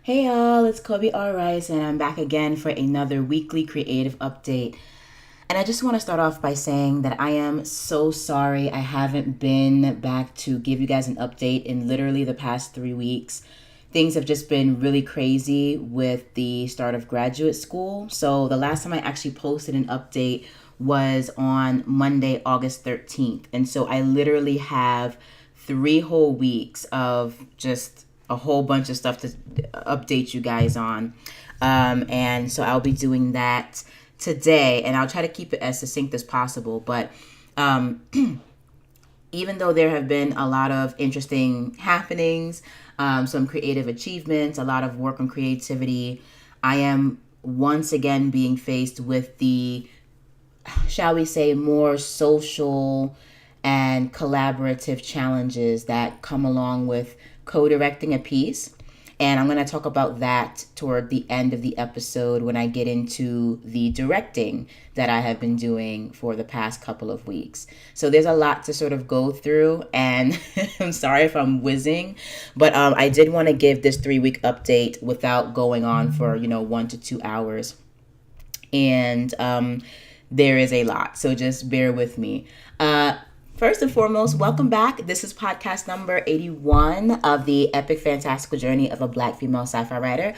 Hey y'all, it's Kobe R. Rice, and I'm back again for another weekly creative update. And I just want to start off by saying that I am so sorry I haven't been back to give you guys an update in literally the past 3 weeks. Things have just been really crazy with the start of graduate school. So the last time I actually posted an update was on Monday, August 13th. And so I literally have 3 whole weeks of just a whole bunch of stuff to update you guys on. And so I'll be doing that today, and I'll try to keep it as succinct as possible. But even though there have been a lot of interesting happenings, some creative achievements, a lot of work on creativity, I am once again being faced with the, shall we say, more social and collaborative challenges that come along with co-directing a piece. And I'm going to talk about that toward the end of the episode when I get into the directing that I have been doing for the past couple of weeks. So there's a lot to sort of go through, and I'm sorry if I'm whizzing, but I did want to give this 3-week update without going on for, 1 to 2 hours. And there is a lot, so just bear with me. First and foremost, welcome back. This is podcast number 81 of the epic fantastical journey of a Black female sci-fi writer.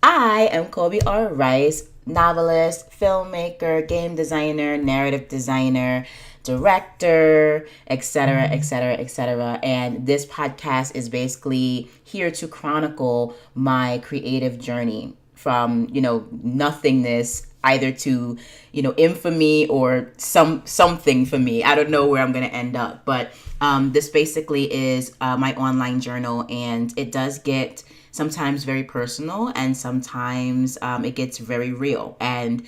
I am Kobe R. Rice, novelist, filmmaker, game designer, narrative designer, director, etc., etc., etc. And this podcast is basically here to chronicle my creative journey from, nothingness either to, infamy or something for me. I don't know where I'm going to end up, but this basically is my online journal, and it does get sometimes very personal, and sometimes it gets very real. And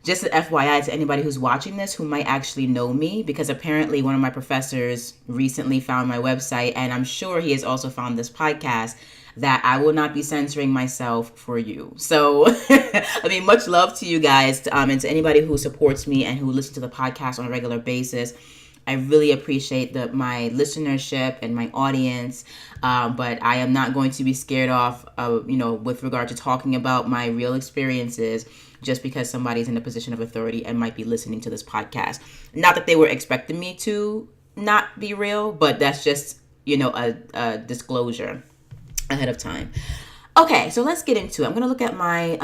just an FYI to anybody who's watching this who might actually know me, because apparently one of my professors recently found my website, and I'm sure he has also found this podcast, that I will not be censoring myself for you. So, much love to you guys, and to anybody who supports me and who listens to the podcast on a regular basis. I really appreciate my listenership and my audience, but I am not going to be scared off, with regard to talking about my real experiences just because somebody's in a position of authority and might be listening to this podcast. Not that they were expecting me to not be real, but that's just, a disclosure ahead of time. Okay, so let's get into it. I'm going to look at my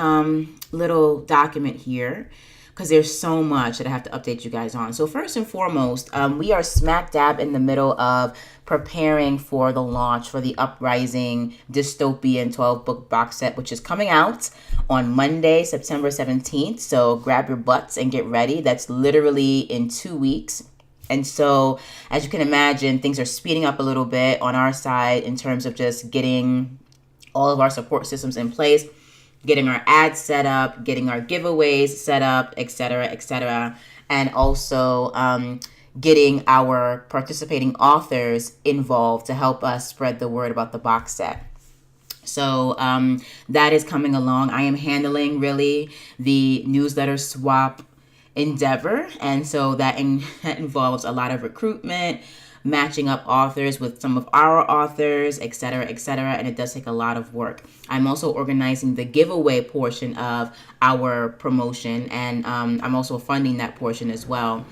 little document here because there's so much that I have to update you guys on. So first and foremost, we are smack dab in the middle of preparing for the launch for the Uprising dystopian 12-book box set, which is coming out on Monday, September 17th. So grab your butts and get ready. That's literally in 2 weeks. And so, as you can imagine, things are speeding up a little bit on our side in terms of just getting all of our support systems in place, getting our ads set up, getting our giveaways set up, etc., and also getting our participating authors involved to help us spread the word about the box set. So that is coming along. I am handling really the newsletter swap endeavor, and so that involves a lot of recruitment, matching up authors with some of our authors, etc., and it does take a lot of work. I'm also organizing the giveaway portion of our promotion, and I'm also funding that portion as well.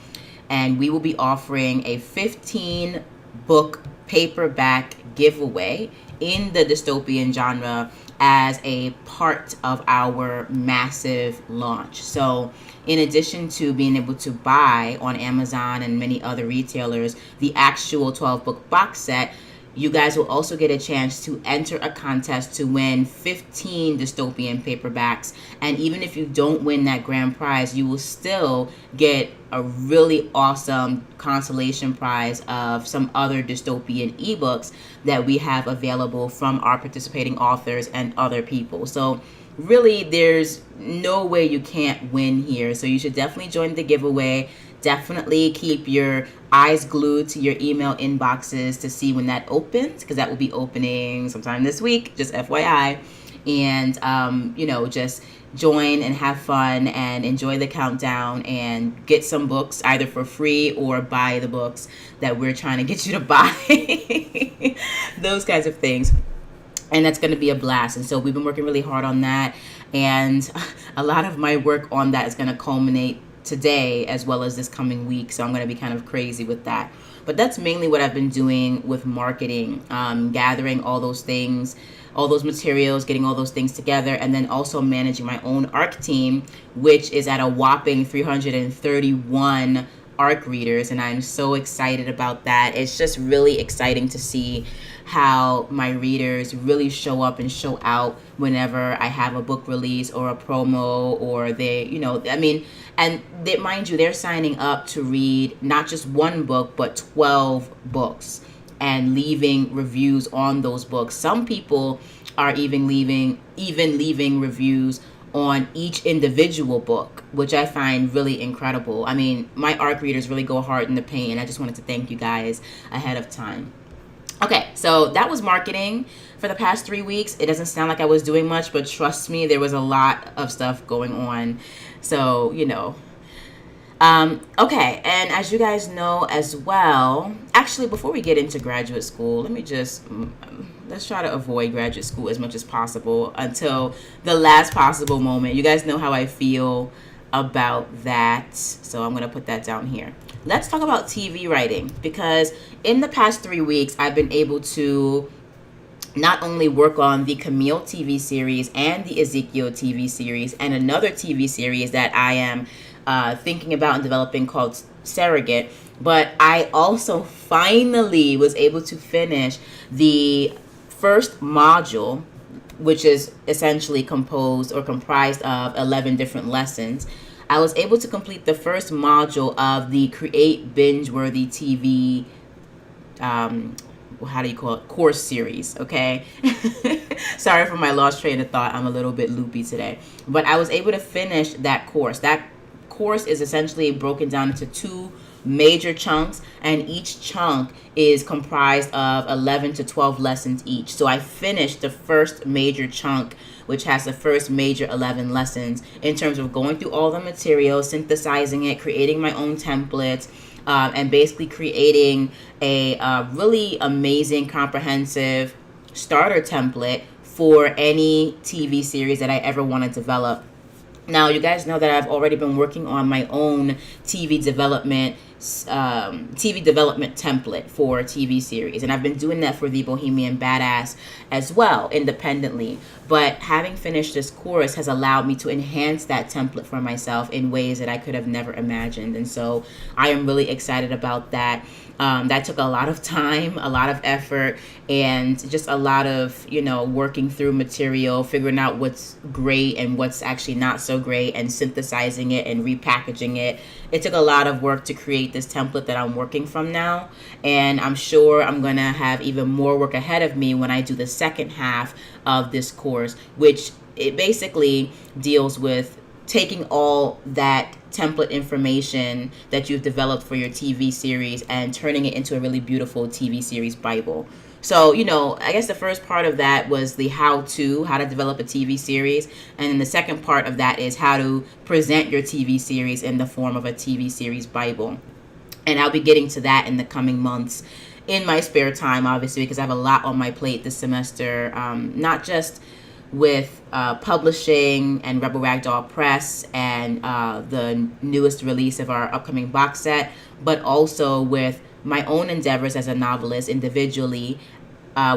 And we will be offering a 15-book paperback giveaway in the dystopian genre as a part of our massive launch. So in addition to being able to buy on Amazon and many other retailers the actual 12-book box set, you guys will also get a chance to enter a contest to win 15 dystopian paperbacks. And even if you don't win that grand prize, you will still get a really awesome consolation prize of some other dystopian ebooks that we have available from our participating authors and other people. So really, there's no way you can't win here. So you should definitely join the giveaway. Definitely keep your eyes glued to your email inboxes to see when that opens, because that will be opening sometime this week, just FYI. And, just join and have fun and enjoy the countdown and get some books either for free or buy the books that we're trying to get you to buy. Those kinds of things. and that's going to be a blast. And so we've been working really hard on that, and a lot of my work on that is going to culminate today as well as this coming week. So I'm going to be kind of crazy with that. But that's mainly what I've been doing with marketing, gathering all those things, all those materials, getting all those things together, and then also managing my own ARC team, which is at a whopping 331 ARC readers, and I'm so excited about that. It's just really exciting to see how my readers really show up and show out whenever I have a book release or a promo, or they, and they, mind you, they're signing up to read not just one book, but 12 books and leaving reviews on those books. Some people are even leaving reviews on each individual book, which I find really incredible. I mean, my ARC readers really go hard in the paint, and I just wanted to thank you guys ahead of time. Okay, so that was marketing for the past 3 weeks. It doesn't sound like I was doing much, but trust me, there was a lot of stuff going on. So, okay, and as you guys know as well, actually, before we get into graduate school, let's try to avoid graduate school as much as possible until the last possible moment. You guys know how I feel about that, so I'm going to put that down here. Let's talk about TV writing, because in the past 3 weeks, I've been able to not only work on the Camille TV series and the Ezekiel TV series and another TV series that I am thinking about and developing called Surrogate, but I also finally was able to finish the first module, which is essentially composed or comprised of 11 different lessons. I was able to complete the first module of the Create Binge-Worthy TV, course series, okay? Sorry for my lost train of thought. I'm a little bit loopy today. But I was able to finish that course. That course is essentially broken down into 2 major chunks, and each chunk is comprised of 11 to 12 lessons each. So I finished the first major chunk, which has the first major 11 lessons, in terms of going through all the material, synthesizing it, creating my own templates, and basically creating a really amazing, comprehensive starter template for any TV series that I ever want to develop. Now, you guys know that I've already been working on my own TV development template for a TV series, and I've been doing that for the Bohemian Badass as well, independently. But having finished this course has allowed me to enhance that template for myself in ways that I could have never imagined, and so I am really excited about that. That took a lot of time, a lot of effort, and just a lot of, working through material, figuring out what's great and what's actually not so great, and synthesizing it and repackaging it. It took a lot of work to create this template that I'm working from now, and I'm sure I'm going to have even more work ahead of me when I do the second half of this course, which it basically deals with taking all that template information that you've developed for your TV series and turning it into a really beautiful TV series Bible. So, I guess the first part of that was the how to develop a TV series. And then the second part of that is how to present your TV series in the form of a TV series Bible. And I'll be getting to that in the coming months in my spare time, obviously, because I have a lot on my plate this semester, not just with publishing and Rebel Ragdoll Press and the newest release of our upcoming box set, but also with my own endeavors as a novelist individually,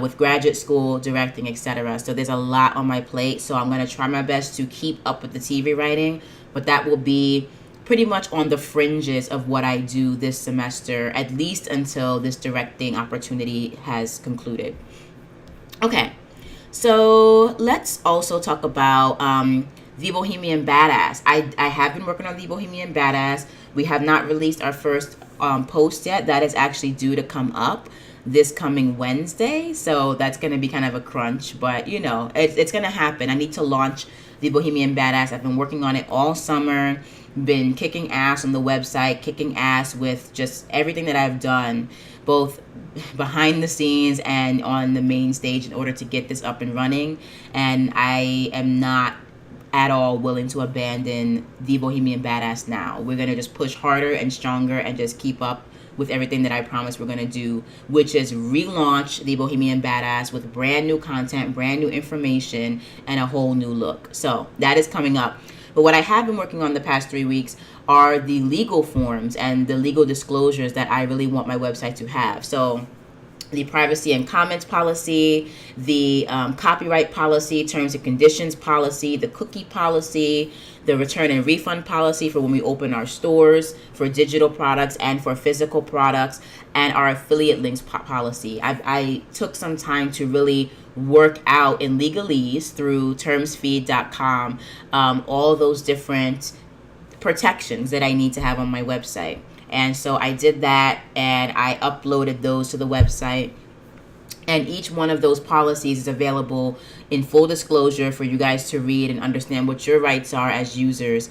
with graduate school, directing, etc. So there's a lot on my plate, so I'm going to try my best to keep up with the TV writing, but that will be pretty much on the fringes of what I do this semester, at least until this directing opportunity has concluded. Okay. So let's also talk about the Bohemian Badass. I have been working on the Bohemian Badass. We have not released our first post yet. That is actually due to come up this coming Wednesday. So that's going to be kind of a crunch, but it's going to happen. I need to launch the Bohemian Badass. I've been working on it all summer, been kicking ass on the website, kicking ass with just everything that I've done, both behind the scenes and on the main stage, in order to get this up and running. And I am not at all willing to abandon the Bohemian Badass now. We're going to just push harder and stronger and just keep up with everything that I promised we're going to do, which is relaunch the Bohemian Badass with brand new content, brand new information, and a whole new look. So that is coming up. But what I have been working on the past 3 weeks are the legal forms and the legal disclosures that I really want my website to have. So the privacy and comments policy, the copyright policy, terms and conditions policy, the cookie policy, the return and refund policy for when we open our stores for digital products and for physical products, and our affiliate links policy. I took some time to really work out in legalese through termsfeed.com all those different protections that I need to have on my website. And so I did that, and I uploaded those to the website. And each one of those policies is available in full disclosure for you guys to read and understand what your rights are as users.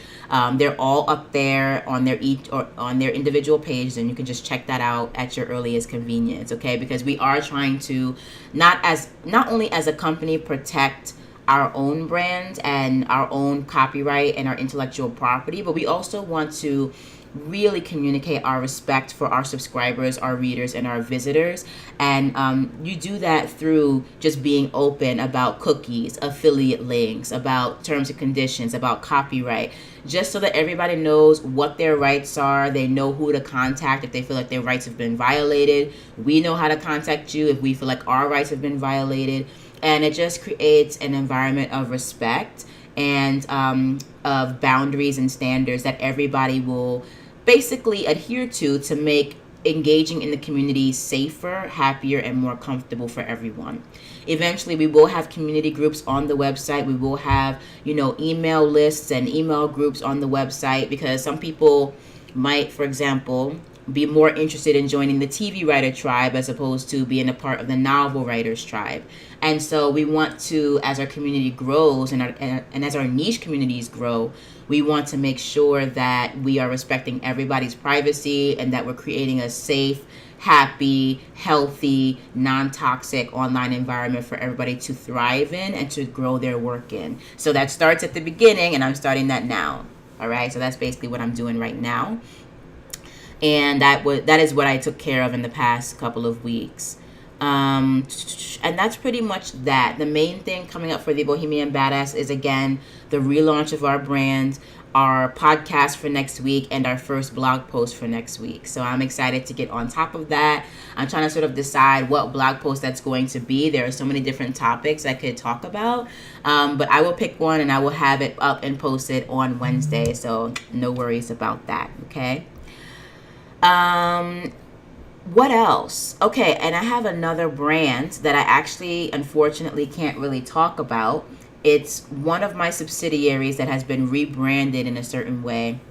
They're all up there on their individual pages, and you can just check that out at your earliest convenience. Okay, because we are trying to not only as a company protect our own brand and our own copyright and our intellectual property, but we also want to really communicate our respect for our subscribers, our readers, and our visitors. And you do that through just being open about cookies, affiliate links, about terms and conditions, about copyright, just so that everybody knows what their rights are. They know who to contact if they feel like their rights have been violated. We know how to contact you if we feel like our rights have been violated. And it just creates an environment of respect and of boundaries and standards that everybody will basically adhere to make engaging in the community safer, happier, and more comfortable for everyone. Eventually, we will have community groups on the website. We will have, email lists and email groups on the website, because some people might, for example, be more interested in joining the TV writer tribe as opposed to being a part of the novel writers tribe. And so we want to, as our community grows and as our niche communities grow, we want to make sure that we are respecting everybody's privacy and that we're creating a safe, happy, healthy, non-toxic online environment for everybody to thrive in and to grow their work in. So that starts at the beginning, and I'm starting that now. All right, so that's basically what I'm doing right now. And that is what I took care of in the past couple of weeks. And that's pretty much that. The main thing coming up for the Bohemian Badass is, again, the relaunch of our brand, our podcast for next week, and our first blog post for next week. So I'm excited to get on top of that. I'm trying to sort of decide what blog post that's going to be. There are so many different topics I could talk about, but I will pick one and I will have it up and posted on Wednesday. So no worries about that, okay? What else? Okay, and I have another brand that I actually, unfortunately, can't really talk about. It's one of my subsidiaries that has been rebranded in a certain way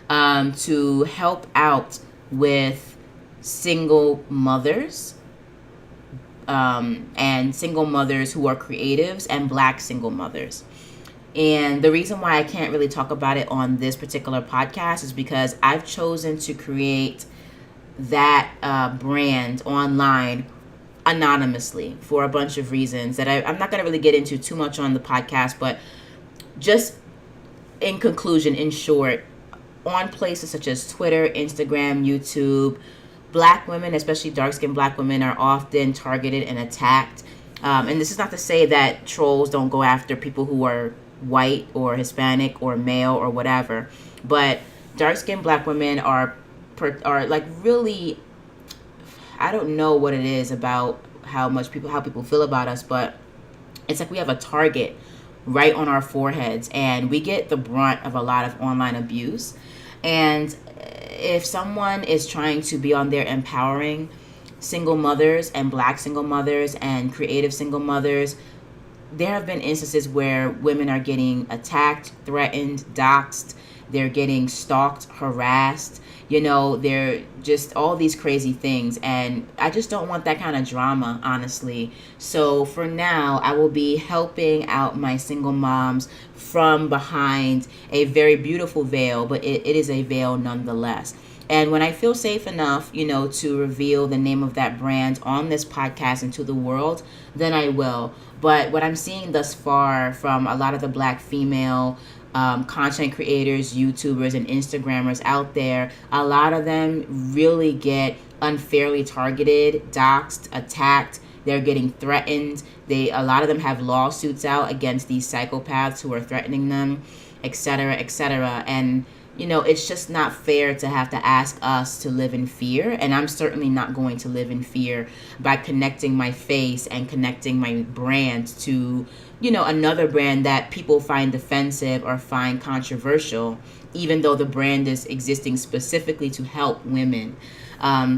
to help out with single mothers and single mothers who are creatives and Black single mothers. And the reason why I can't really talk about it on this particular podcast is because I've chosen to create that brand online anonymously for a bunch of reasons that I'm not going to really get into too much on the podcast, but just in conclusion, in short, on places such as Twitter, Instagram, YouTube, Black women, especially dark-skinned Black women, are often targeted and attacked. And this is not to say that trolls don't go after people who are white or Hispanic or male or whatever, but dark-skinned Black women are like really, I don't know what it is about how people feel about us, but it's like we have a target right on our foreheads, and we get the brunt of a lot of online abuse. And if someone is trying to be on there empowering single mothers and Black single mothers and creative single mothers, there have been instances where women are getting attacked, threatened, doxxed, they're getting stalked, harassed, they're just all these crazy things. And I just don't want that kind of drama, honestly. So for now, I will be helping out my single moms from behind a very beautiful veil, but it is a veil nonetheless. And when I feel safe enough, to reveal the name of that brand on this podcast and to the world, then I will. But what I'm seeing thus far from a lot of the Black female content creators, YouTubers, and Instagrammers out there, a lot of them really get unfairly targeted, doxxed, attacked. They're getting threatened. A lot of them have lawsuits out against these psychopaths who are threatening them, etc., etc. And it's just not fair to have to ask us to live in fear. And I'm certainly not going to live in fear by connecting my face and connecting my brand to, another brand that people find offensive or find controversial, even though the brand is existing specifically to help women.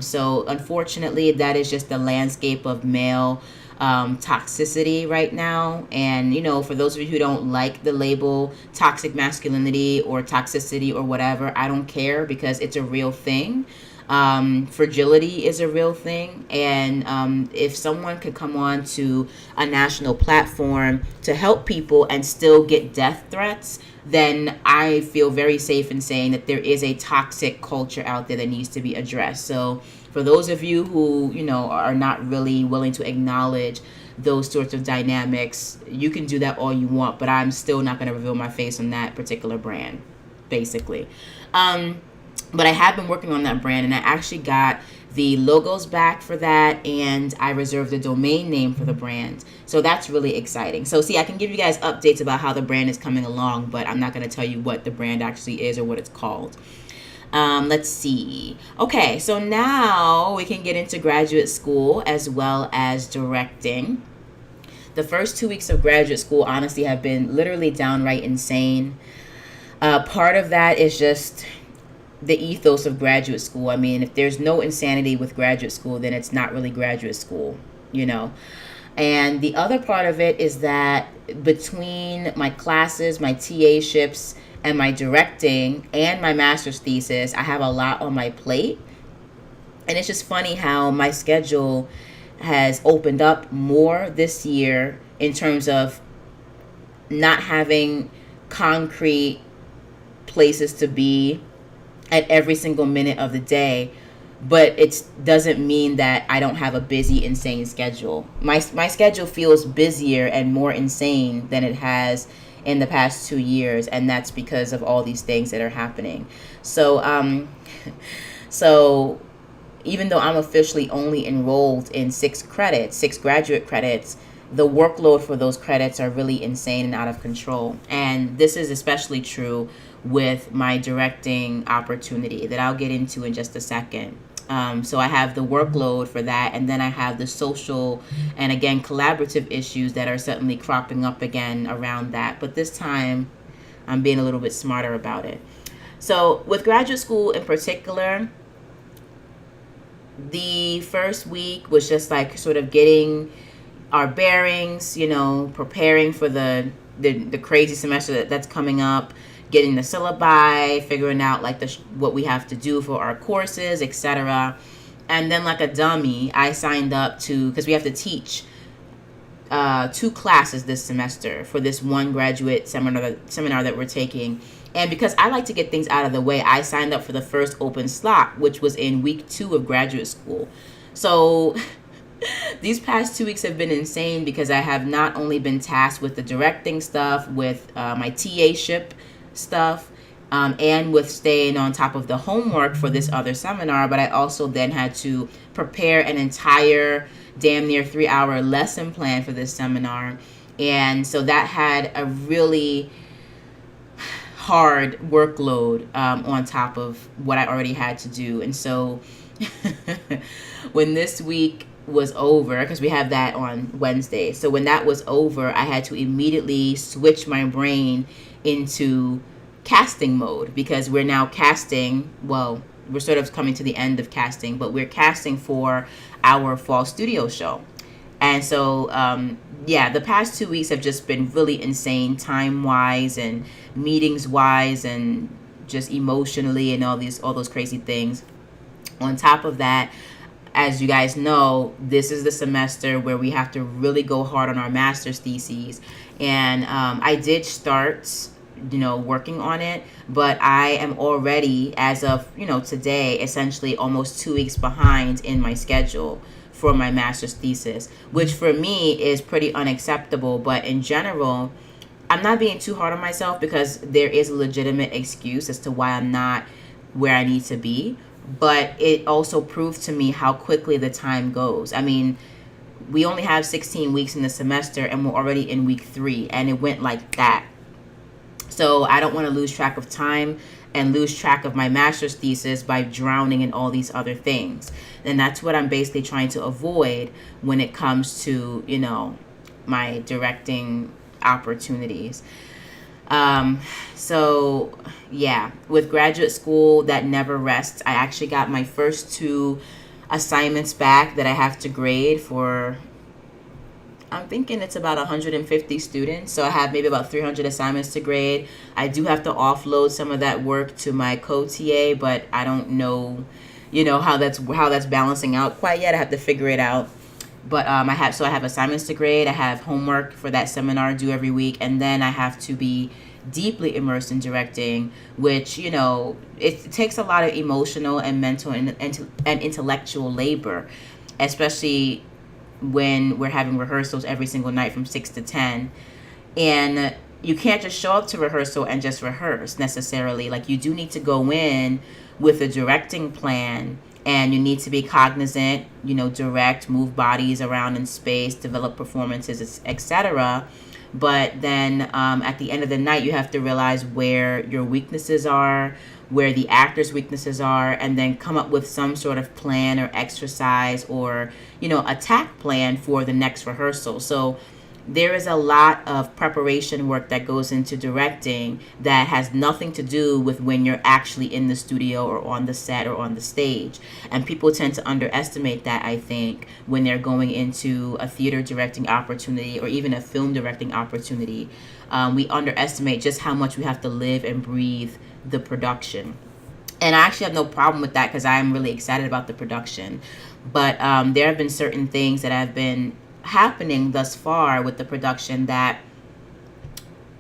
So unfortunately, that is just the landscape of male toxicity right now. And for those of you who don't like the label toxic masculinity or toxicity or whatever, I don't care, because it's a real thing. Fragility is a real thing. And if someone could come on to a national platform to help people and still get death threats, then I feel very safe in saying that there is a toxic culture out there that needs to be addressed. So for those of you who, are not really willing to acknowledge those sorts of dynamics, you can do that all you want, but I'm still not going to reveal my face on that particular brand, basically. But I have been working on that brand, and I actually got the logos back for that, and I reserved the domain name for the brand. So that's really exciting. So see, I can give you guys updates about how the brand is coming along, but I'm not going to tell you what the brand actually is or what it's called. Let's see. Okay, so now we can get into graduate school as well as directing. The first 2 weeks of graduate school honestly have been literally downright insane. Part of that is just the ethos of graduate school. I mean, if there's no insanity with graduate school, then it's not really graduate school, And the other part of it is that between my classes, my TA-ships, and my directing and my master's thesis, I have a lot on my plate. And it's just funny how my schedule has opened up more this year in terms of not having concrete places to be at every single minute of the day. But it doesn't mean that I don't have a busy, insane schedule. My schedule feels busier and more insane than it has in the past 2 years, and that's because of all these things that are happening. So even though I'm officially only enrolled in 6 graduate credits, the workload for those credits are really insane and out of control. And this is especially true with my directing opportunity that I'll get into in just a second. So I have the workload for that, and then I have the social and, again, collaborative issues that are certainly cropping up again around that. But this time, I'm being a little bit smarter about it. So with graduate school in particular, the first week was just like sort of getting our bearings, preparing for the crazy semester that's coming up, getting the syllabi, figuring out like what we have to do for our courses, etc. And then like a dummy, I signed up because we have to teach 2 classes this semester for this one graduate seminar that we're taking. And because I like to get things out of the way, I signed up for the first open slot, which was in week 2 of graduate school. So these past 2 weeks have been insane because I have not only been tasked with the directing stuff, with my TA-ship stuff, and with staying on top of the homework for this other seminar, but I also then had to prepare an entire damn near 3-hour lesson plan for this seminar. And so that had a really hard workload on top of what I already had to do. And so when this week was over, because we have that on Wednesday, so when that was over, I had to immediately switch my brain into casting mode, because we're now casting, well, we're sort of coming to the end of casting, but we're casting for our fall studio show. And so the past 2 weeks have just been really insane, time-wise and meetings-wise and just emotionally and all those crazy things. On top of that, as you guys know, this is the semester where we have to really go hard on our master's theses. And I did start, working on it, but I am already, as of, today, essentially almost 2 weeks behind in my schedule for my master's thesis, which for me is pretty unacceptable. But in general, I'm not being too hard on myself because there is a legitimate excuse as to why I'm not where I need to be. But it also proved to me how quickly the time goes. I mean, we only have 16 weeks in the semester and we're already in week 3, and it went like that. So I don't want to lose track of time and lose track of my master's thesis by drowning in all these other things. And that's what I'm basically trying to avoid when it comes to, my directing opportunities. So yeah, with graduate school, that never rests. I actually got my first 2 assignments back that I have to grade for, I'm thinking it's about 150 students. So I have maybe about 300 assignments to grade. I do have to offload some of that work to my co-TA, but I don't know, how that's balancing out quite yet. I have to figure it out. But I have assignments to grade. I have homework for that seminar due every week, and then I have to be deeply immersed in directing, which it takes a lot of emotional and mental and intellectual labor, especially when we're having rehearsals every single night from 6 to 10. And you can't just show up to rehearsal and just rehearse necessarily. Like, you do need to go in with a directing plan, and you need to be cognizant, direct, move bodies around in space, develop performances, etc. But then at the end of the night, you have to realize where your weaknesses are, where the actor's weaknesses are, and then come up with some sort of plan or exercise or, attack plan for the next rehearsal. So there is a lot of preparation work that goes into directing that has nothing to do with when you're actually in the studio or on the set or on the stage. And people tend to underestimate that, I think, when they're going into a theater directing opportunity or even a film directing opportunity. We underestimate just how much we have to live and breathe the production. And I actually have no problem with that because I'm really excited about the production. But there have been certain things that have been happening thus far with the production that,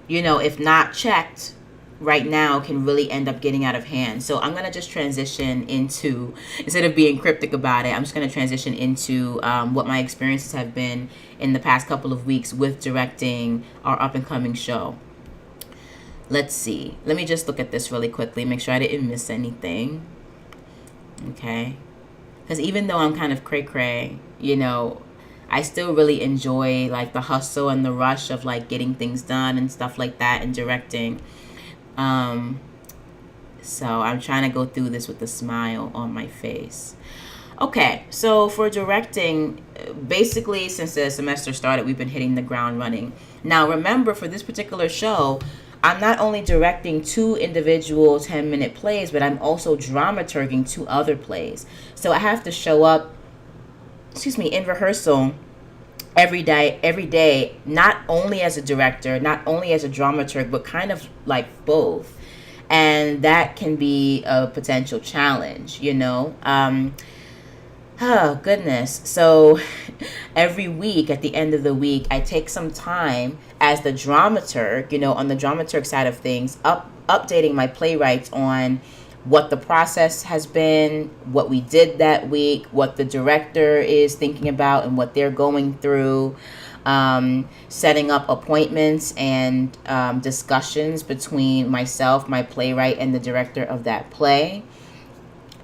if not checked right now, can really end up getting out of hand. So I'm going to just transition into, instead of being cryptic about it, I'm just going to transition into what my experiences have been in the past couple of weeks with directing our up and coming show. Let's see. Let me just look at this really quickly, make sure I didn't miss anything. Okay. Because even though I'm kind of cray-cray, I still really enjoy like the hustle and the rush of like getting things done and stuff like that and directing. So I'm trying to go through this with a smile on my face. Okay, so for directing, basically since the semester started, we've been hitting the ground running. Now remember, for this particular show, I'm not only directing 2 individual 10-minute plays, but I'm also dramaturging 2 other plays. So I have to show up in rehearsal every day, not only as a director, not only as a dramaturg, but kind of like both. And that can be a potential challenge, Oh, goodness. So every week, at the end of the week, I take some time as the dramaturg, on the dramaturg side of things, updating my playwrights on what the process has been, what we did that week, what the director is thinking about and what they're going through, setting up appointments and discussions between myself, my playwright, and the director of that play.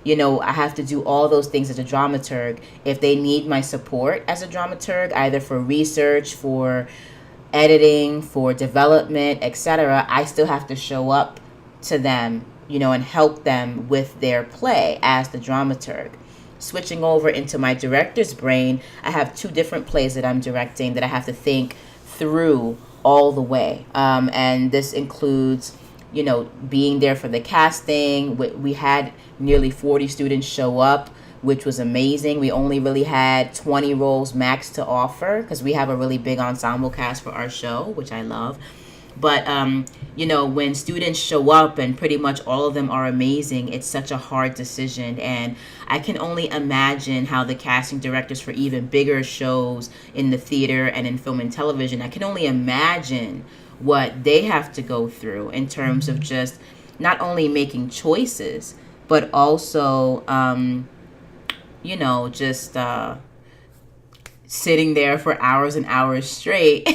I have to do all those things as a dramaturg. If they need my support as a dramaturg, either for research, for editing, for development, etc., I still have to show up to them, and help them with their play as the dramaturg. Switching over into my director's brain, I have 2 different plays that I'm directing that I have to think through all the way. And this includes, being there for the casting. We had nearly 40 students show up, which was amazing. We only really had 20 roles max to offer because we have a really big ensemble cast for our show, which I love. But, when students show up and pretty much all of them are amazing, it's such a hard decision. And I can only imagine how the casting directors for even bigger shows in the theater and in film and television, I can only imagine what they have to go through in terms of just not only making choices, but also, just sitting there for hours and hours straight,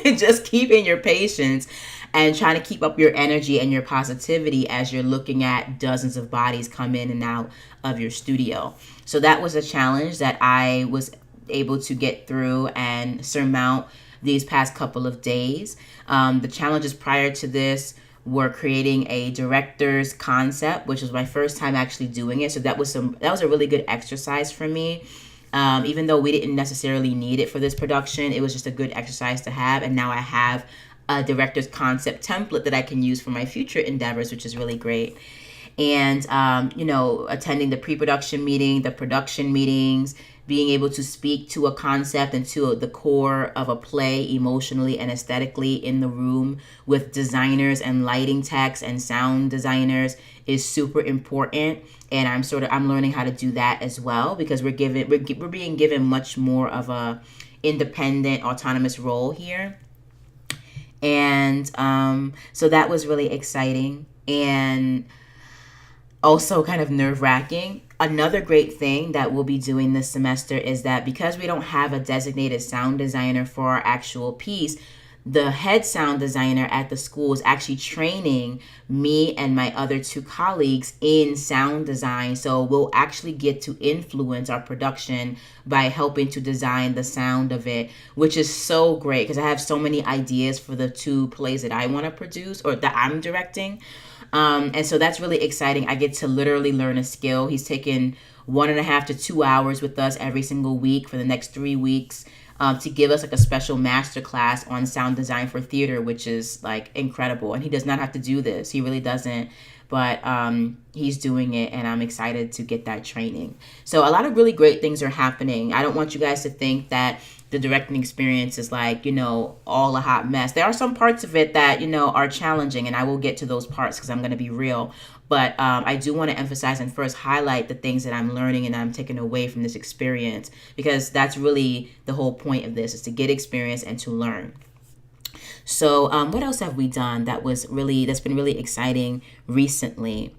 just keeping your patience and trying to keep up your energy and your positivity as you're looking at dozens of bodies come in and out of your studio. So that was a challenge that I was able to get through and surmount these past couple of days. The challenges prior to this were creating a director's concept, which was my first time actually doing it. So that was a really good exercise for me. Even though we didn't necessarily need it for this production, it was just a good exercise to have. And now I have a director's concept template that I can use for my future endeavors, which is really great. And, attending the pre-production meeting, the production meetings, being able to speak to a concept and to the core of a play emotionally and aesthetically in the room with designers and lighting techs and sound designers is super important. And I'm learning how to do that as well, because we're being given much more of a independent, autonomous role here. And so that was really exciting and also kind of nerve-wracking. Another great thing that we'll be doing this semester is that because we don't have a designated sound designer for our actual piece, the head sound designer at the school is actually training me and my other two colleagues in sound design. So we'll actually get to influence our production by helping to design the sound of it, which is so great because I have so many ideas for the two plays that I want to produce or that I'm directing. And so that's really exciting. I get to literally learn a skill. He's taken 1.5 to 2 hours with us every single week for the next 3 weeks. To give us like a special master class on sound design for theater, which is like incredible. And he does not have to do this. He really doesn't. But he's doing it, and I'm excited to get that training. So a lot of really great things are happening. I don't want you guys to think that the directing experience is like, all a hot mess. There are some parts of it that, are challenging, and I will get to those parts because I'm going to be real. But I do want to emphasize and first highlight the things that I'm learning and I'm taking away from this experience, because that's really the whole point of this, is to get experience and to learn. So what else have we done that's been really exciting recently?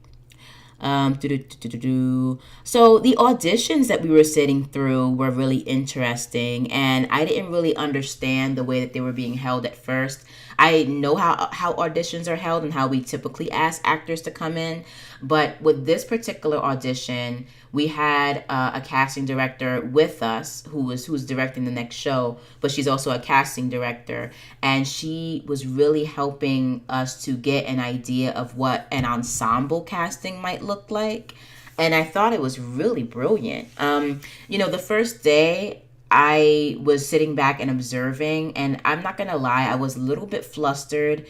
So the auditions that we were sitting through were really interesting, and I didn't really understand the way that they were being held at first. I know how auditions are held and how we typically ask actors to come in, but with this particular audition, we had a casting director with us who's directing the next show, but she's also a casting director, and she was really helping us to get an idea of what an ensemble casting might look like, and I thought it was really brilliant. The first day, I was sitting back and observing, and I'm not gonna lie, I was a little bit flustered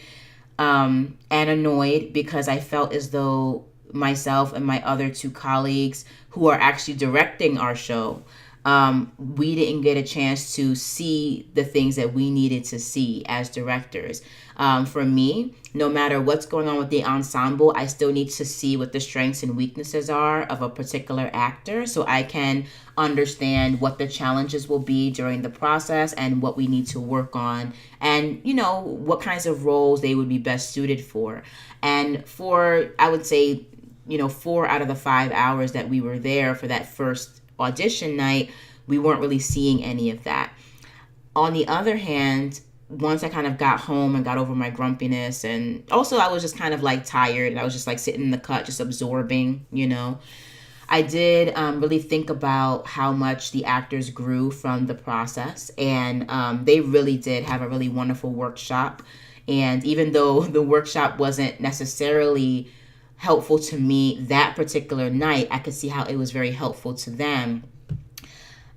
and annoyed because I felt as though myself and my other two colleagues who are actually directing our show, we didn't get a chance to see the things that we needed to see as directors. For me, no matter what's going on with the ensemble, I still need to see what the strengths and weaknesses are of a particular actor so I can understand what the challenges will be during the process and what we need to work on and, what kinds of roles they would be best suited for. And I would say, 4 out of the 5 hours that we were there for that first audition night, we weren't really seeing any of that. On the other hand, once I kind of got home and got over my grumpiness, and also I was just kind of like tired, and I was just like sitting in the cut, just absorbing, I did really think about how much the actors grew from the process, and they really did have a really wonderful workshop. And even though the workshop wasn't necessarily helpful to me that particular night, I could see how it was very helpful to them.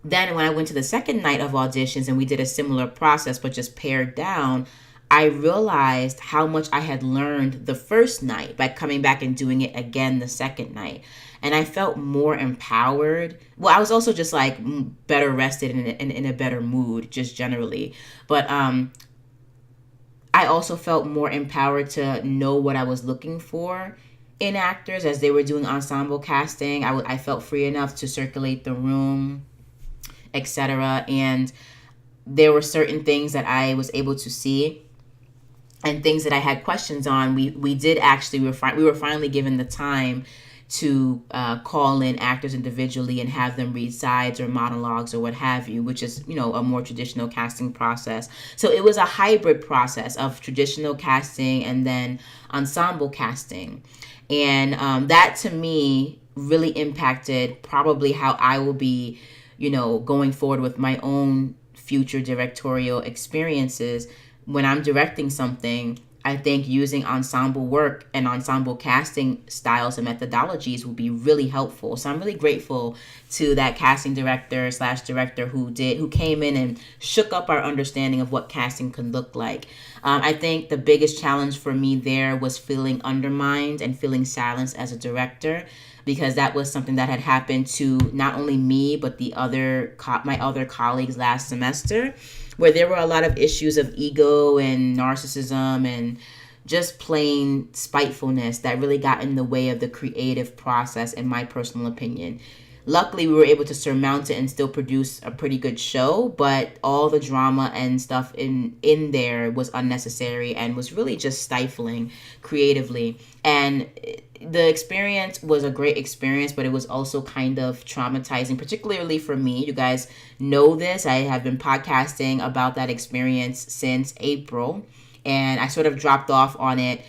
Then when I went to the second night of auditions and we did a similar process but just pared down, I realized how much I had learned the first night by coming back and doing it again the second night. And I felt more empowered. Well, I was also just like better rested and in a better mood, just generally. But I also felt more empowered to know what I was looking for in actors as they were doing ensemble casting. I felt free enough to circulate the room, etc. And there were certain things that I was able to see and things that I had questions on. We were finally given the time to call in actors individually and have them read sides or monologues or what have you, which is, a more traditional casting process. So it was a hybrid process of traditional casting and then ensemble casting. And that to me really impacted probably how I will be, going forward with my own future directorial experiences. When I'm directing something, I think using ensemble work and ensemble casting styles and methodologies will be really helpful. So I'm really grateful to that casting director/director who came in and shook up our understanding of what casting could look like. I think the biggest challenge for me there was feeling undermined and feeling silenced as a director, because that was something that had happened to not only me but my other colleagues last semester, where there were a lot of issues of ego and narcissism and just plain spitefulness that really got in the way of the creative process, in my personal opinion. Luckily, we were able to surmount it and still produce a pretty good show, but all the drama and stuff in there was unnecessary and was really just stifling creatively. And the experience was a great experience, but it was also kind of traumatizing, particularly for me. You guys know this. I have been podcasting about that experience since April, and I sort of dropped off on it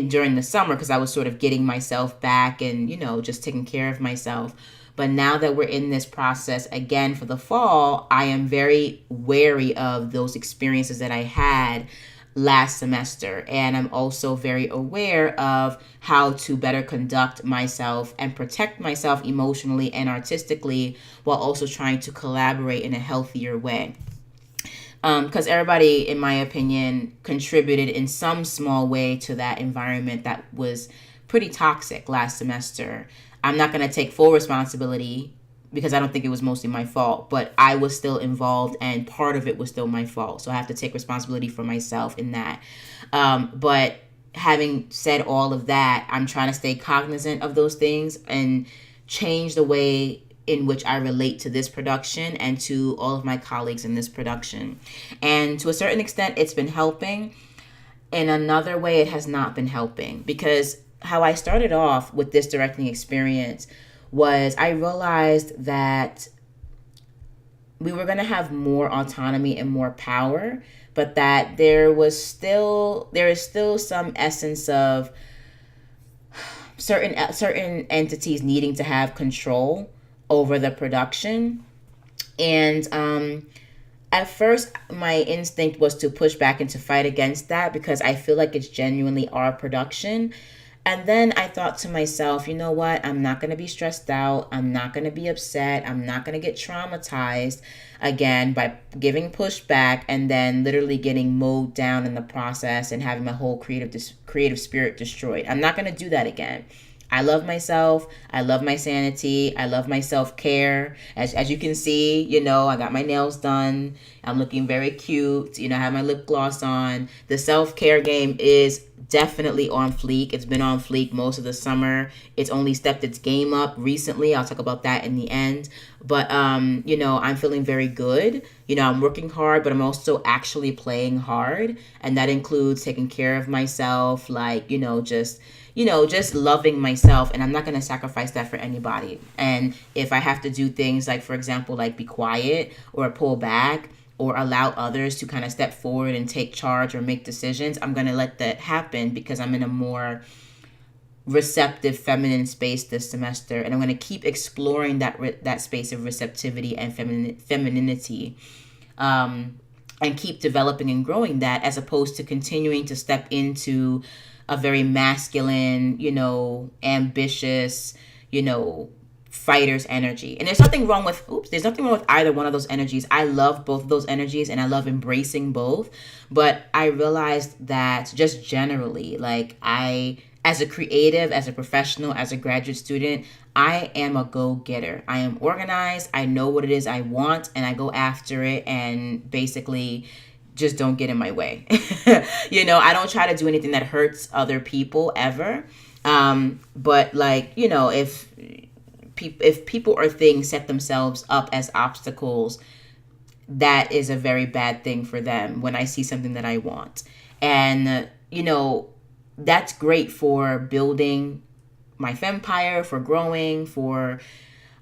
during the summer because I was sort of getting myself back and, just taking care of myself. But now that we're in this process again for the fall, I am very wary of those experiences that I had last semester. And I'm also very aware of how to better conduct myself and protect myself emotionally and artistically, while also trying to collaborate in a healthier way. Because everybody, in my opinion, contributed in some small way to that environment that was pretty toxic last semester. I'm not going to take full responsibility because I don't think it was mostly my fault, but I was still involved and part of it was still my fault. So I have to take responsibility for myself in that. But having said all of that, I'm trying to stay cognizant of those things and change the way in which I relate to this production and to all of my colleagues in this production. And to a certain extent, it's been helping. In another way, it has not been helping, because how I started off with this directing experience was I realized that we were going to have more autonomy and more power, but that there is still some essence of certain entities needing to have control over the production. And at first, my instinct was to push back and to fight against that, because I feel like it's genuinely our production. And then I thought to myself, you know what? I'm not going to be stressed out. I'm not going to be upset. I'm not going to get traumatized again by giving pushback and then literally getting mowed down in the process and having my whole creative spirit destroyed. I'm not going to do that again. I love myself. I love my sanity. I love my self-care. As you can see, I got my nails done. I'm looking very cute. I have my lip gloss on. The self-care game is definitely on fleek. It's been on fleek most of the summer. It's only stepped its game up recently. I'll talk about that in the end. But, I'm feeling very good. I'm working hard, but I'm also actually playing hard. And that includes taking care of myself, just loving myself, and I'm not going to sacrifice that for anybody. And if I have to do things like, for example, like be quiet or pull back or allow others to kind of step forward and take charge or make decisions, I'm going to let that happen, because I'm in a more receptive feminine space this semester, and I'm going to keep exploring that space of receptivity and femininity. And keep developing and growing that, as opposed to continuing to step into a very masculine, ambitious, fighter's energy. And there's nothing wrong with either one of those energies. I love both of those energies and I love embracing both. But I realized that just generally, as a creative, as a professional, as a graduate student, I am a go-getter. I am organized. I know what it is I want and I go after it, and basically just don't get in my way. I don't try to do anything that hurts other people ever. But if people or things set themselves up as obstacles, that is a very bad thing for them when I see something that I want. And, that's great for building my fempire, for growing, for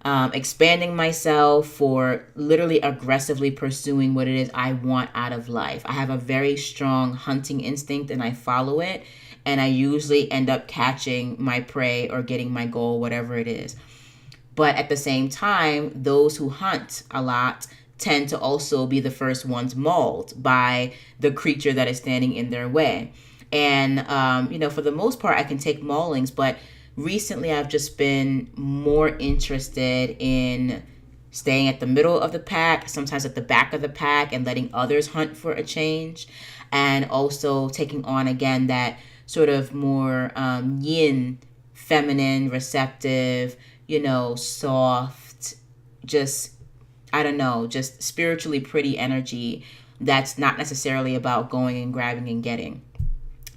expanding myself, for literally aggressively pursuing what it is I want out of life. I have a very strong hunting instinct and I follow it. And I usually end up catching my prey or getting my goal, whatever it is. But at the same time, those who hunt a lot tend to also be the first ones mauled by the creature that is standing in their way. And, for the most part, I can take maulings, but recently I've just been more interested in staying at the middle of the pack, sometimes at the back of the pack, and letting others hunt for a change. And also taking on, again, that sort of more yin, feminine, receptive, soft, just spiritually pretty energy that's not necessarily about going and grabbing and getting.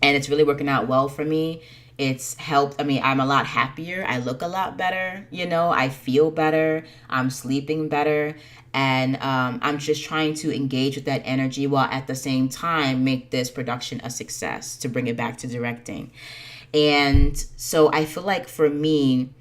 And it's really working out well for me. It's helped. I'm a lot happier. I look a lot better. I feel better. I'm sleeping better. And I'm just trying to engage with that energy while at the same time make this production a success, to bring it back to directing. And so I feel like for me,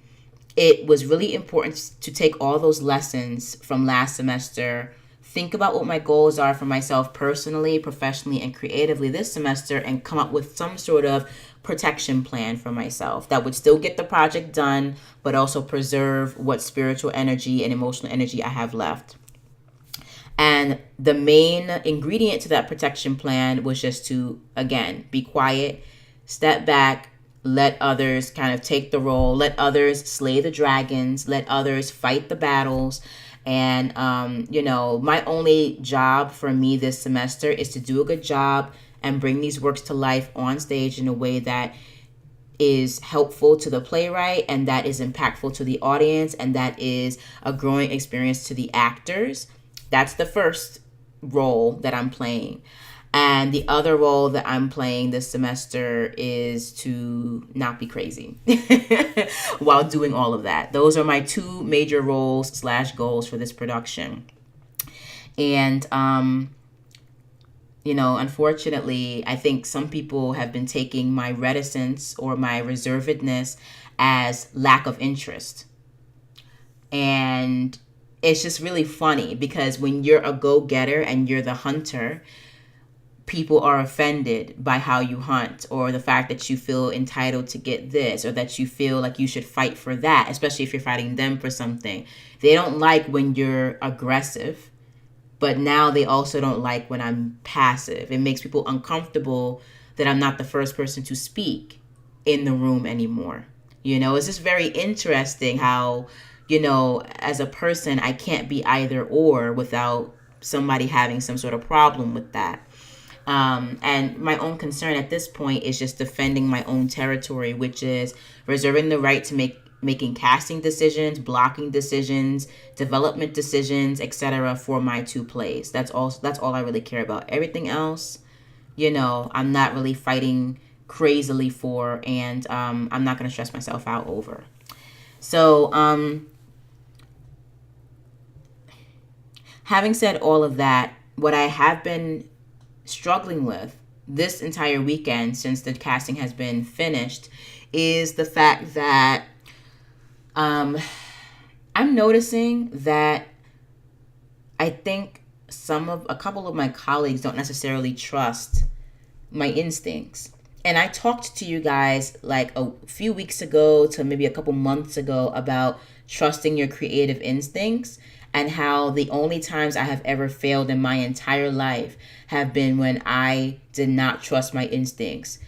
it was really important to take all those lessons from last semester, think about what my goals are for myself personally, professionally, and creatively this semester, and come up with some sort of protection plan for myself that would still get the project done, but also preserve what spiritual energy and emotional energy I have left. And the main ingredient to that protection plan was just to, again, be quiet, step back, let others kind of take the role, let others slay the dragons, let others fight the battles. And, my only job for me this semester is to do a good job and bring these works to life on stage in a way that is helpful to the playwright and that is impactful to the audience and that is a growing experience to the actors. That's the first role that I'm playing. And the other role that I'm playing this semester is to not be crazy while doing all of that. Those are my two major roles / goals for this production. And, unfortunately, I think some people have been taking my reticence or my reservedness as lack of interest. And it's just really funny because when you're a go-getter and you're the hunter, people are offended by how you hunt or the fact that you feel entitled to get this or that you feel like you should fight for that, especially if you're fighting them for something. They don't like when you're aggressive, but now they also don't like when I'm passive. It makes people uncomfortable that I'm not the first person to speak in the room anymore. It's just very interesting how, as a person, I can't be either or without somebody having some sort of problem with that. And my own concern at this point is just defending my own territory, which is reserving the right to making casting decisions, blocking decisions, development decisions, etc. for my two plays. That's all I really care about. Everything else, I'm not really fighting crazily for, and I'm not going to stress myself out over. So, having said all of that, what I have been struggling with this entire weekend since the casting has been finished is the fact that I'm noticing that I think a couple of my colleagues don't necessarily trust my instincts. And I talked to you guys like a few weeks ago to maybe a couple months ago about trusting your creative instincts and how the only times I have ever failed in my entire life have been when I did not trust my instincts.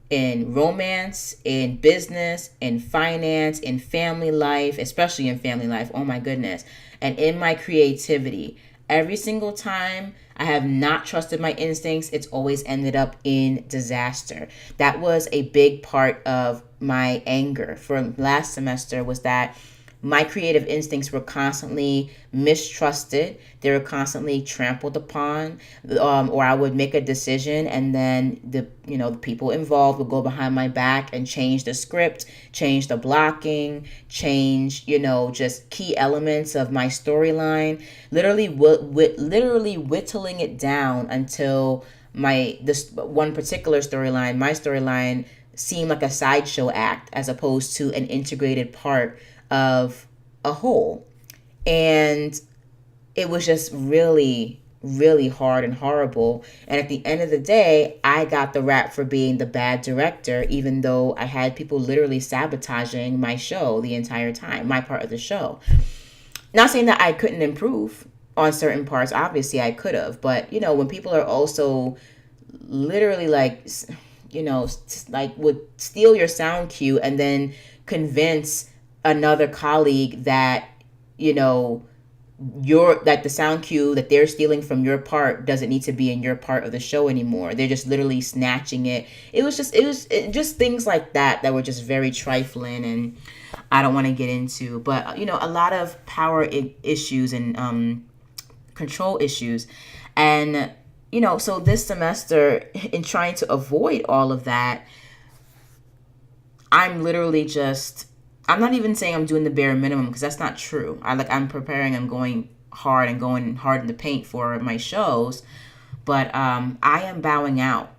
In romance, in business, in finance, in family life, especially in family life, oh my goodness, and in my creativity. Every single time I have not trusted my instincts, it's always ended up in disaster. That was a big part of my anger for last semester, was that my creative instincts were constantly mistrusted. They were constantly trampled upon, or I would make a decision and then the people involved would go behind my back and change the script, change the blocking, change, just key elements of my storyline, literally whittling it down until this one particular storyline, my storyline, seem like a sideshow act as opposed to an integrated part of a whole. And it was just really, really hard and horrible. And at the end of the day, I got the rap for being the bad director, even though I had people literally sabotaging my show the entire time, my part of the show. Not saying that I couldn't improve on certain parts. Obviously, I could have. But, when people are also literally like, like would steal your sound cue and then convince another colleague that, that the sound cue that they're stealing from your part doesn't need to be in your part of the show anymore. They're just literally snatching it. It was just things like that were just very trifling, and I don't want to get into. But a lot of power issues and control issues, and so this semester, in trying to avoid all of that, I'm literally I'm not even saying I'm doing the bare minimum, because that's not true. I'm preparing, I'm going hard in the paint for my shows, but I am bowing out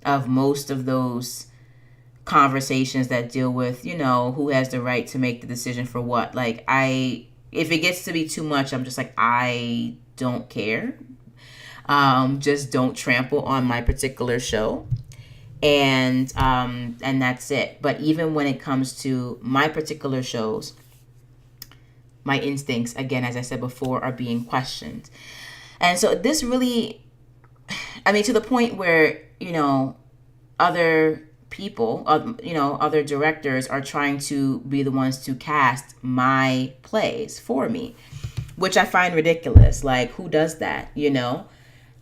of most of those conversations that deal with, who has the right to make the decision for what. If it gets to be too much, I'm just like, I don't care. Just don't trample on my particular show. And that's it. But even when it comes to my particular shows, my instincts, again, as I said before, are being questioned. And so this really, to the point where, other people, other directors are trying to be the ones to cast my plays for me, which I find ridiculous. Like, who does that,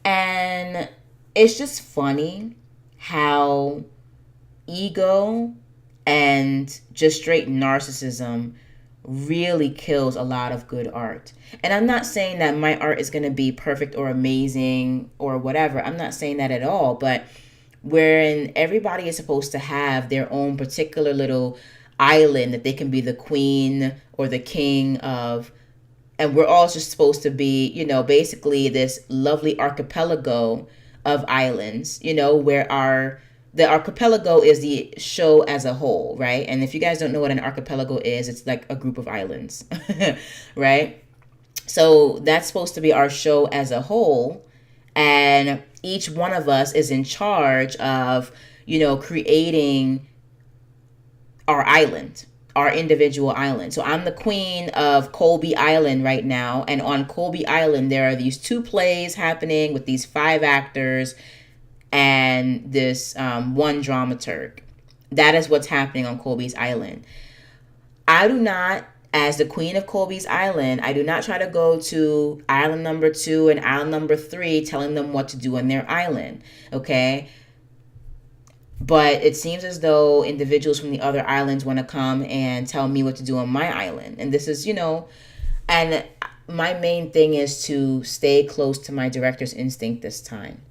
And it's just funny how ego and just straight narcissism really kills a lot of good art. And I'm not saying that my art is going to be perfect or amazing or whatever. I'm not saying that at all. But wherein everybody is supposed to have their own particular little island that they can be the queen or the king of, and we're all just supposed to be, basically this lovely archipelago of islands, where the archipelago is the show as a whole, right? And if you guys don't know what an archipelago is, it's like a group of islands, right? So that's supposed to be our show as a whole. And each one of us is in charge of, creating our island, our individual island. So I'm the queen of Colby Island right now. And on Colby Island, there are these 2 plays happening with these 5 actors and this one dramaturg. That is what's happening on Colby's Island. I do not, as the queen of Colby's Island, I do not try to go to island number 2 and island number 3 telling them what to do on their island, okay? But it seems as though individuals from the other islands want to come and tell me what to do on my island. And this is, and my main thing is to stay close to my director's instinct this time.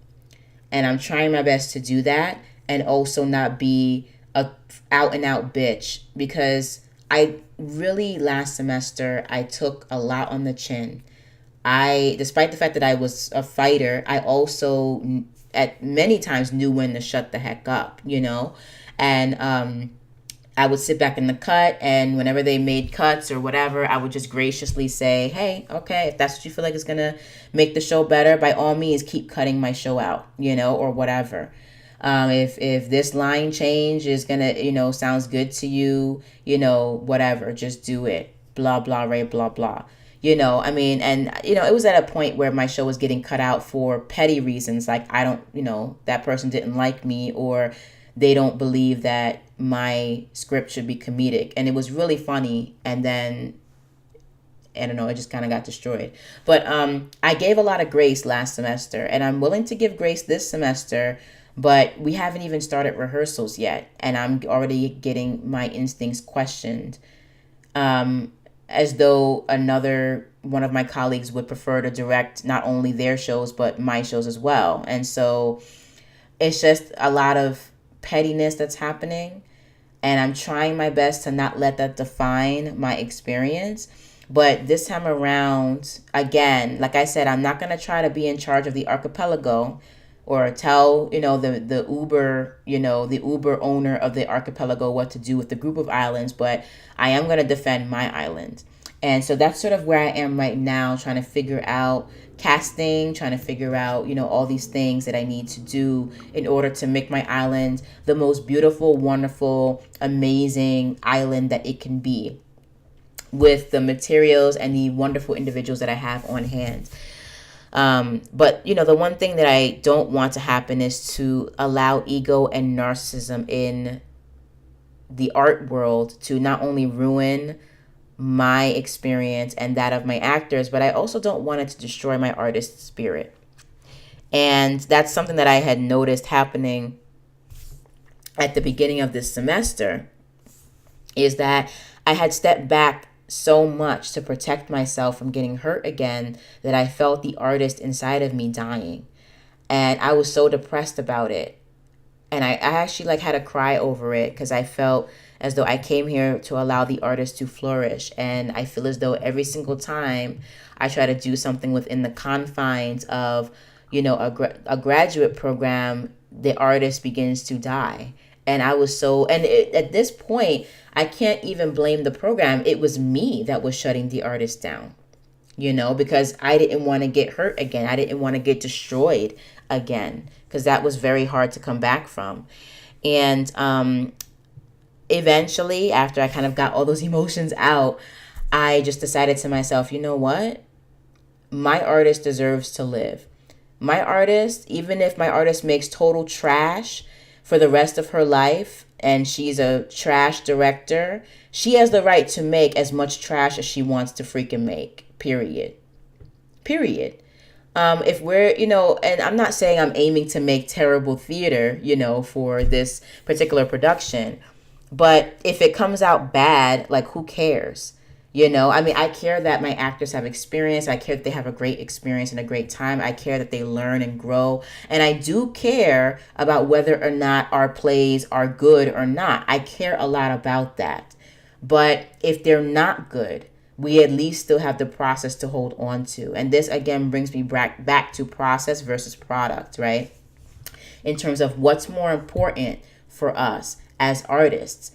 And I'm trying my best to do that, and also not be a out and out bitch, because I really, last semester, I took a lot on the chin. Despite the fact that I was a fighter, I also at many times knew when to shut the heck up, and I would sit back in the cut, and whenever they made cuts or whatever, I would just graciously say, hey, okay, if that's what you feel like is going to make the show better, by all means, keep cutting my show out, or whatever. If this line change is going to, sounds good to you, whatever, just do it, blah, blah, right, blah, blah. And it was at a point where my show was getting cut out for petty reasons. Like, I don't, that person didn't like me, or they don't believe that my script should be comedic. And it was really funny. And then, I don't know, it just kind of got destroyed. But I gave a lot of grace last semester, and I'm willing to give grace this semester, but we haven't even started rehearsals yet. And I'm already getting my instincts questioned. As though another one of my colleagues would prefer to direct not only their shows, but my shows as well. And so it's just a lot of pettiness that's happening. And I'm trying my best to not let that define my experience. But this time around, again, like I said, I'm not going to try to be in charge of the archipelago or tell, the Uber, the Uber owner of the archipelago what to do with the group of islands, but I am going to defend my island. And so that's sort of where I am right now, trying to figure out casting, trying to figure out, all these things that I need to do in order to make my island the most beautiful, wonderful, amazing island that it can be, with the materials and the wonderful individuals that I have on hand. But the one thing that I don't want to happen is to allow ego and narcissism in the art world to not only ruin my experience and that of my actors, but I also don't want it to destroy my artist spirit. And that's something that I had noticed happening at the beginning of this semester, is that I had stepped back so much to protect myself from getting hurt again that I felt the artist inside of me dying. And I was so depressed about it. And I actually had a cry over it, because I felt as though I came here to allow the artist to flourish. And I feel as though every single time I try to do something within the confines of, a graduate program, the artist begins to die. And I was at this point, I can't even blame the program. It was me that was shutting the artist down, because I didn't want to get hurt again. I didn't want to get destroyed again, because that was very hard to come back from. And eventually, after I kind of got all those emotions out, I just decided to myself, you know what? My artist deserves to live. My artist, even if my artist makes total trash for the rest of her life, and she's a trash director, she has the right to make as much trash as she wants to freaking make, period. If we're, and I'm not saying I'm aiming to make terrible theater, for this particular production, but if it comes out bad, who cares? I care that my actors have experience. I care that they have a great experience and a great time. I care that they learn and grow. And I do care about whether or not our plays are good or not. I care a lot about that. But if they're not good, we at least still have the process to hold on to. And this, again, brings me back to process versus product, right? In terms of what's more important for us as artists.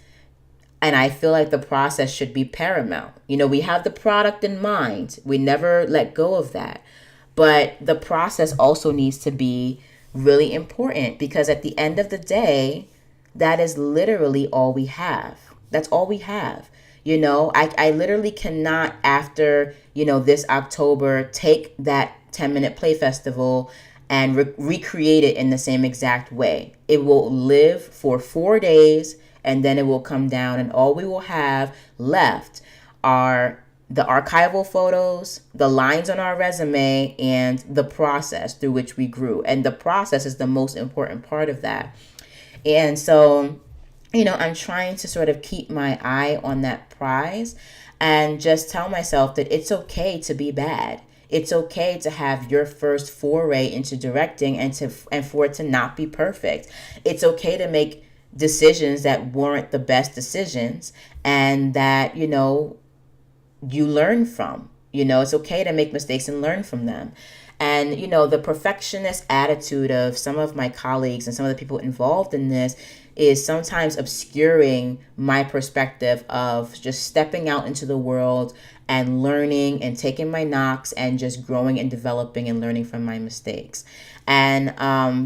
And I feel like the process should be paramount. We have the product in mind. We never let go of that. But the process also needs to be really important, because at the end of the day, that is literally all we have. That's all we have. I literally cannot, after, this October, take that 10-minute play festival and recreate it in the same exact way. It will live for 4 days, and then it will come down, and all we will have left are the archival photos, the lines on our resume, and the process through which we grew. And the process is the most important part of that. And so, I'm trying to sort of keep my eye on that prize and just tell myself that it's okay to be bad. It's okay to have your first foray into directing and for it to not be perfect. It's okay to make decisions that weren't the best decisions, and that, you learn from. It's okay to make mistakes and learn from them. And, the perfectionist attitude of some of my colleagues and some of the people involved in this is sometimes obscuring my perspective of just stepping out into the world and learning and taking my knocks and just growing and developing and learning from my mistakes. And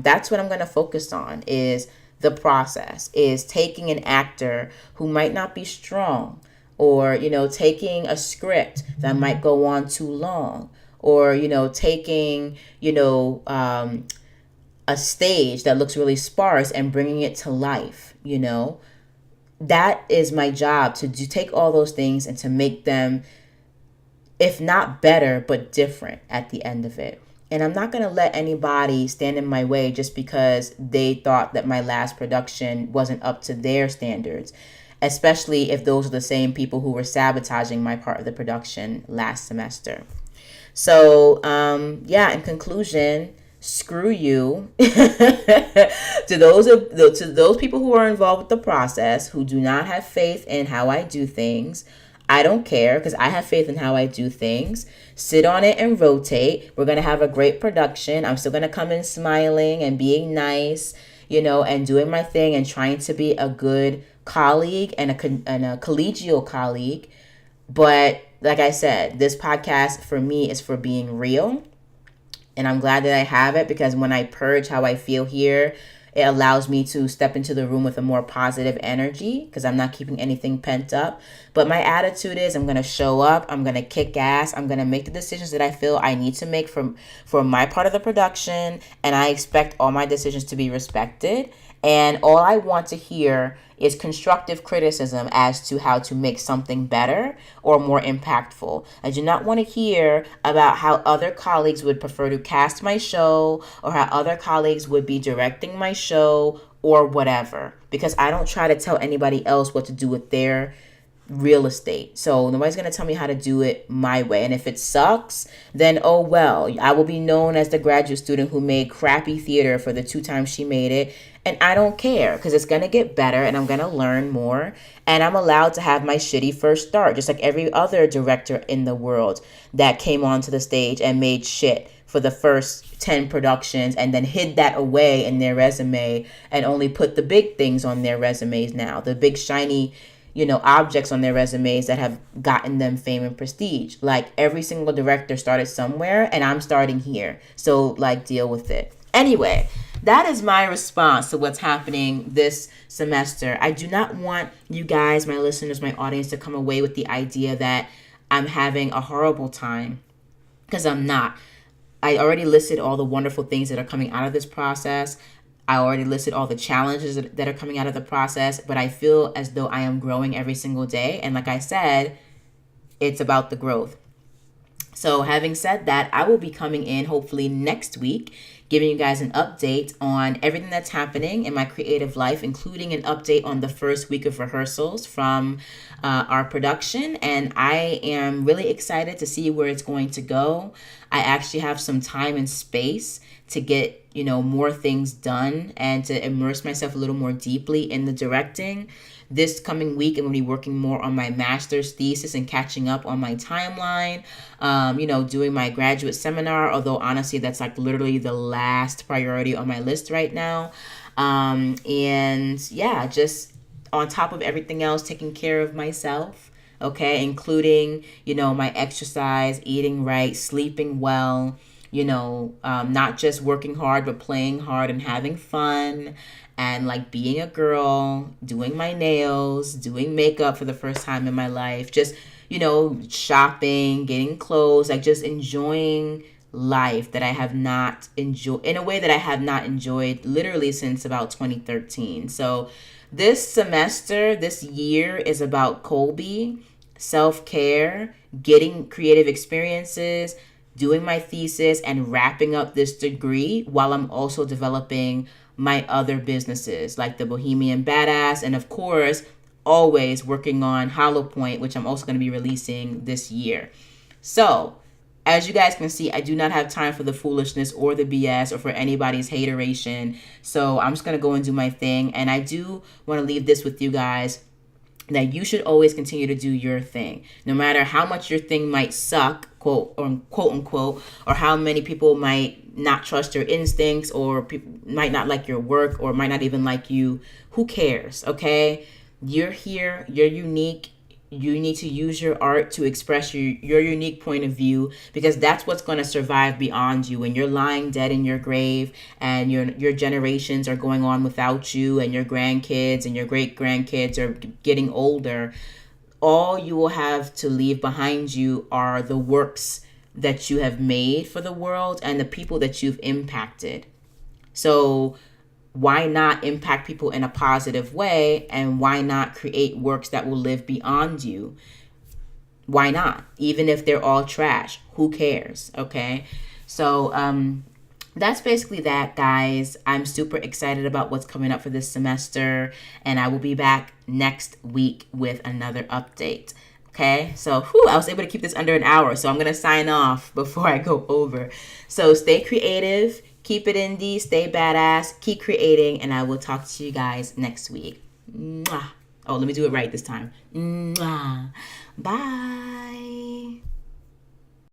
that's what I'm going to focus on, is the process, is taking an actor who might not be strong, or, taking a script that might go on too long, or, taking, a stage that looks really sparse and bringing it to life. That is my job, to take all those things and to make them, if not better, but different at the end of it. And I'm not going to let anybody stand in my way just because they thought that my last production wasn't up to their standards, especially if those are the same people who were sabotaging my part of the production last semester. So, in conclusion, screw you to those people who are involved with the process, who do not have faith in how I do things. I don't care because I have faith in how I do things. Sit on it and rotate. We're going to have a great production. I'm still going to come in smiling and being nice, and doing my thing and trying to be a good colleague and a collegial colleague. But like I said, this podcast for me is for being real. And I'm glad that I have it because when I purge how I feel here, it allows me to step into the room with a more positive energy because I'm not keeping anything pent up. But my attitude is I'm going to show up. I'm going to kick ass. I'm going to make the decisions that I feel I need to make for my part of the production. And I expect all my decisions to be respected. And all I want to hear is constructive criticism as to how to make something better or more impactful. I do not want to hear about how other colleagues would prefer to cast my show or how other colleagues would be directing my show or whatever, because I don't try to tell anybody else what to do with their real estate. So nobody's going to tell me how to do it my way. And if it sucks, then oh well. I will be known as the graduate student who made crappy theater for the 2 times she made it. And I don't care because it's going to get better and I'm going to learn more. And I'm allowed to have my shitty first start, just like every other director in the world that came onto the stage and made shit for the first 10 productions and then hid that away in their resume and only put the big things on their resumes now. The big shiny objects on their resumes that have gotten them fame and prestige. Like every single director started somewhere and I'm starting here. So deal with it. Anyway, that is my response to what's happening this semester. I do not want you guys, my listeners, my audience to come away with the idea that I'm having a horrible time because I'm not. I already listed all the wonderful things that are coming out of this process. I already listed all the challenges that are coming out of the process, but I feel as though I am growing every single day. And like I said, it's about the growth. So having said that, I will be coming in hopefully next week, giving you guys an update on everything that's happening in my creative life, including an update on the first week of rehearsals from our production. And I am really excited to see where it's going to go. I actually have some time and space to get more things done and to immerse myself a little more deeply in the directing. This coming week, I'm going to be working more on my master's thesis and catching up on my timeline, doing my graduate seminar, although honestly, that's literally the last priority on my list right now. And yeah, just on top of everything else, taking care of myself, okay, including, my exercise, eating right, sleeping well, not just working hard, but playing hard and having fun and being a girl, doing my nails, doing makeup for the first time in my life, just, shopping, getting clothes, just enjoying life that I have not enjoyed in a way that I have not enjoyed literally since about 2013. So this semester, this year is about Colby, self-care, getting creative experiences, doing my thesis and wrapping up this degree while I'm also developing my other businesses like the Bohemian Badass and of course always working on Hollow Point, which I'm also going to be releasing this year. So as you guys can see, I do not have time for the foolishness or the BS or for anybody's hateration. So I'm just going to go and do my thing. And I do want to leave this with you guys that you should always continue to do your thing. No matter how much your thing might suck, quote unquote, or how many people might not trust your instincts or people might not like your work or might not even like you, who cares, okay? You're here, you're unique. You need to use your art to express your unique point of view because that's what's going to survive beyond you. When you're lying dead in your grave and your generations are going on without you and your grandkids and your great-grandkids are getting older, all you will have to leave behind you are the works that you have made for the world and the people that you've impacted. So why not impact people in a positive way? And why not create works that will live beyond you? Why not? Even if they're all trash, who cares? Okay. So that's basically that, guys. I'm super excited about what's coming up for this semester. And I will be back next week with another update. Okay, so I was able to keep this under an hour. So I'm going to sign off before I go over. So stay creative. Keep it indie, stay badass, keep creating, and I will talk to you guys next week. Mwah. Oh, let me do it right this time. Mwah. Bye.